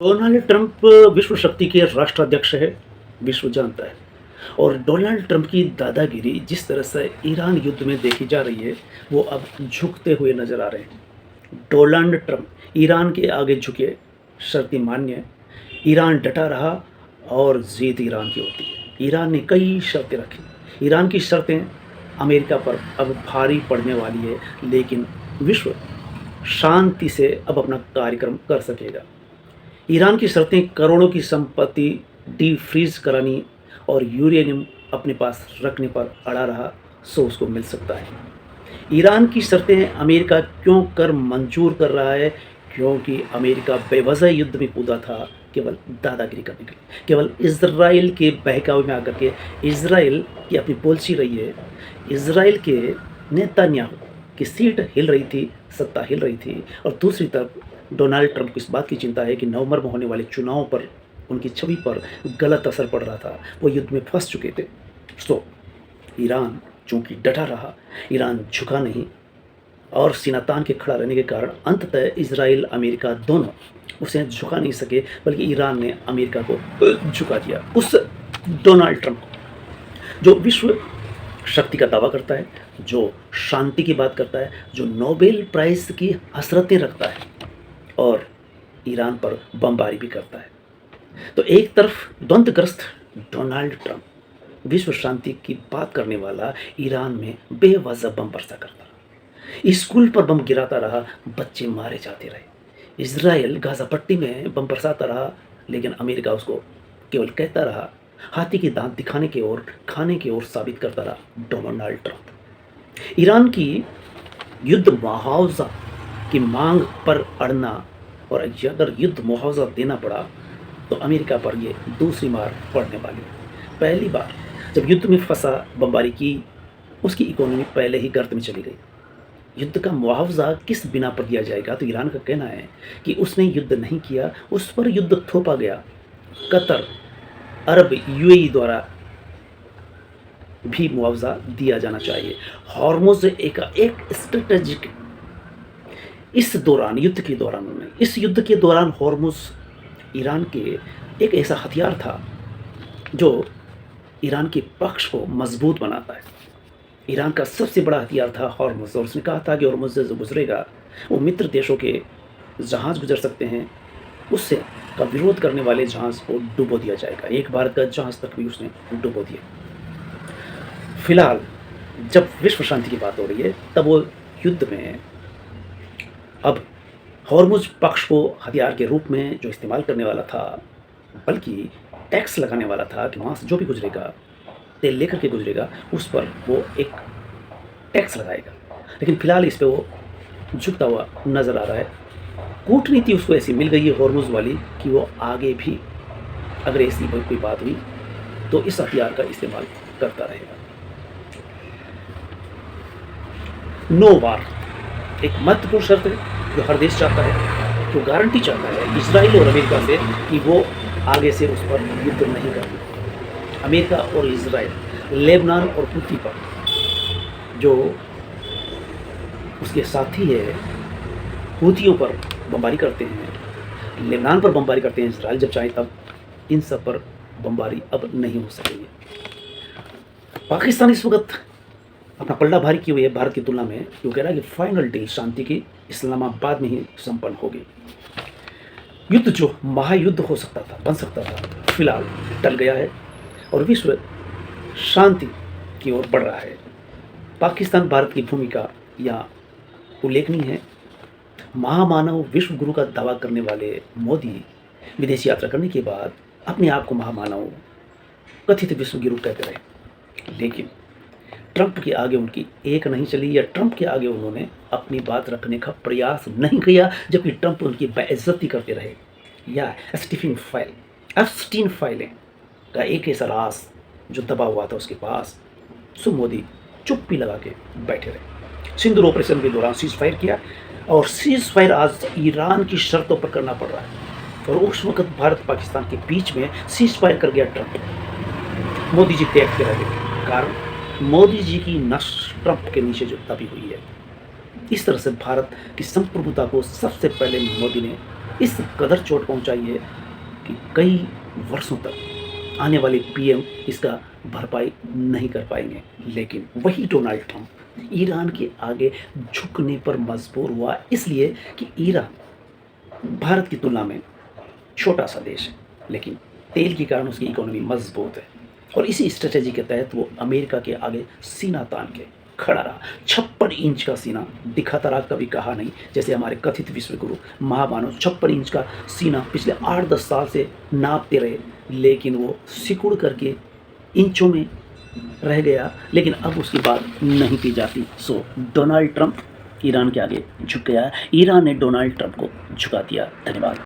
Donald Trump विश्व शक्ति के राष्ट्राध्यक्ष है, विश्व जानता है। और डोनाल्ड ट्रंप की दादागिरी जिस तरह से ईरान युद्ध में देखी जा रही है, वो अब झुकते हुए नजर आ रहे हैं। डोनाल्ड ट्रंप ईरान के आगे झुके, शर्तें मान्य, ईरान डटा रहा और जीत ईरान की होती है। ईरान ने कई शर्तें रखी। ईरान की शर्तें अमेरिका पर अब भारी पड़ने वाली है, लेकिन विश्व शांति से अब अपना कार्यक्रम कर सकेगा। ईरान की शर्तें करोड़ों की संपत्ति डी फ्रीज करानी और यूरेनियम अपने पास रखने पर अड़ा रहा, सो उसको मिल सकता है। ईरान की शर्तें अमेरिका क्यों कर मंजूर कर रहा है? क्योंकि अमेरिका बेवजह युद्ध में कूदा था, केवल दादागिरी करने के लिए, केवल इजराइल के बहकावे में आकर के। इजराइल की अपनी पॉलिसी रही है। इजराइल के नेतन्याहू की सीट हिल रही थी, सत्ता हिल रही थी, और दूसरी तरफ डोनाल्ड ट्रंप को इस बात की चिंता है कि नवंबर में होने वाले चुनाव पर उनकी छवि पर गलत असर पड़ रहा था। वो युद्ध में फंस चुके थे। तो ईरान चूंकि डटा रहा, ईरान झुका नहीं, और सीना तान के खड़ा रहने के कारण अंततः इजराइल अमेरिका दोनों उसे झुका नहीं सके, बल्कि ईरान ने अमेरिका को झुका दिया। उस डोनाल्ड ट्रंप जो विश्व शक्ति का दावा करता है, जो शांति की बात करता है, जो नोबेल प्राइज की हसरतें रखता है और ईरान पर बमबारी भी करता है। तो एक तरफ द्वंद्वग्रस्त डोनाल्ड ट्रंप, विश्व शांति की बात करने वाला, ईरान में बेवजह बम बरसा करता रहा, स्कूल पर बम गिराता रहा, बच्चे मारे जाते रहे। इजराइल गाजा पट्टी में बम बरसाता रहा, लेकिन अमेरिका उसको केवल कहता रहा। हाथी के दांत दिखाने की ओर, खाने की ओर साबित करता रहा डोनाल्ड ट्रंप। ईरान की युद्ध मुआवजा की मांग पर अड़ना, और अगर युद्ध मुआवजा देना पड़ा तो अमेरिका पर ये दूसरी मार पड़ने वाली है। पहली बार जब युद्ध में फंसा, बमबारी की, उसकी इकोनॉमी पहले ही गर्त में चली गई। युद्ध का मुआवजा किस बिना पर दिया जाएगा? तो ईरान का कहना है कि उसने युद्ध नहीं किया, उस पर युद्ध थोपा गया। कतर, अरब, यूएई द्वारा भी मुआवजा दिया जाना चाहिए। हॉर्मुज एक स्ट्रेटेजिक, इस दौरान, युद्ध के दौरान, इस युद्ध के दौरान हॉर्मुज ईरान के एक ऐसा हथियार था जो ईरान के पक्ष को मजबूत बनाता है। ईरान का सबसे बड़ा हथियार था हॉर्मुज, और उसने कहा था कि हॉर्मुज से जो गुजरेगा वो मित्र देशों के जहाज गुजर सकते हैं, उससे का विरोध करने वाले जहाज को डुबो दिया जाएगा। एक भारत का जहाज तक भी उसने डुबो दिया। फिलहाल जब विश्व शांति की बात हो रही है, तब वो युद्ध में अब हॉर्मुज पक्ष को हथियार के रूप में जो इस्तेमाल करने वाला था, बल्कि टैक्स लगाने वाला था कि वहाँ से जो भी गुजरेगा, तेल लेकर के गुजरेगा, उस पर वो एक टैक्स लगाएगा। लेकिन फिलहाल इस पर वो झुकता हुआ नजर आ रहा है। कूटनीति उसको ऐसी मिल गई है हॉर्मुज वाली कि वो आगे भी अगर ऐसी कोई बात हुई तो इस हथियार का इस्तेमाल करता रहेगा। नो वार एक महत्वपूर्ण शर्त है जो हर देश चाहता है, जो गारंटी चाहता है इजराइल और अमेरिका से कि वो आगे से उस पर युद्ध नहीं करेंगे। अमेरिका और इजराइल लेबनान और हुती पर, जो उसके साथी है, हुतियों पर बमबारी करते हैं, लेबनान पर बमबारी करते हैं इजराइल जब चाहे तब, इन सब पर बमबारी अब नहीं हो सकेगी। पाकिस्तान इस वक्त अपना पल्ला भारी किए हुए है भारत की तुलना में, जो कह रहा है कि फाइनल डील शांति की इस्लामाबाद में ही संपन्न होगी। युद्ध जो महायुद्ध हो सकता था, बन सकता था, फिलहाल टल गया है और विश्व शांति की ओर बढ़ रहा है। पाकिस्तान भारत की भूमिका यहाँ उल्लेखनीय है। महामानव विश्व गुरु का दावा करने वाले मोदी विदेश यात्रा करने के बाद अपने आप को महामानव, कथित विश्व गुरु कहते रहे, लेकिन ट्रंप के आगे उनकी एक नहीं चली, या ट्रंप के आगे उन्होंने अपनी बात रखने का प्रयास नहीं किया, जबकि ट्रंप उनकी बेइज्जती करते रहे। या एप्स्टीन फाइलें का एक ऐसा राज जो दबा हुआ था उसके पास, सो मोदी चुप्पी लगा के बैठे रहे। सिंदूर ऑपरेशन के दौरान सीज फायर किया, और सीज फायर आज ईरान की शर्तों पर करना पड़ रहा है, और उस वक्त भारत पाकिस्तान के बीच में सीज फायर कर गया ट्रंप। मोदी जी त्याग के रह गए, कारण मोदी जी की नस ट्रंप के नीचे जो दबी हुई है। इस तरह से भारत की संप्रभुता को सबसे पहले मोदी ने इस कदर चोट पहुँचाई है कि कई वर्षों तक आने वाले पीएम इसका भरपाई नहीं कर पाएँगे। लेकिन वही डोनाल्ड ट्रंप ईरान के आगे झुकने पर मजबूर हुआ, इसलिए कि ईरान भारत की तुलना में छोटा-सा देश है, लेकिन तेल के कारण उसकी इकोनॉमी मज़बूत है और इसी स्ट्रैटेजी के तहत वो अमेरिका के आगे सीना तान के खड़ा रहा। 56 इंच का सीना दिखाता रहा, कभी कहा नहीं। जैसे हमारे कथित विश्वगुरु महामानव 56 इंच का सीना पिछले 8-10 साल से नापते रहे, लेकिन वो सिकुड़ करके इंचों में रह गया, लेकिन अब उसकी बात नहीं की जाती। सो डोनाल्ड ट्रंप ईरान के आगे झुक गया। ईरान ने डोनाल्ड ट्रंप को झुका दिया। धन्यवाद।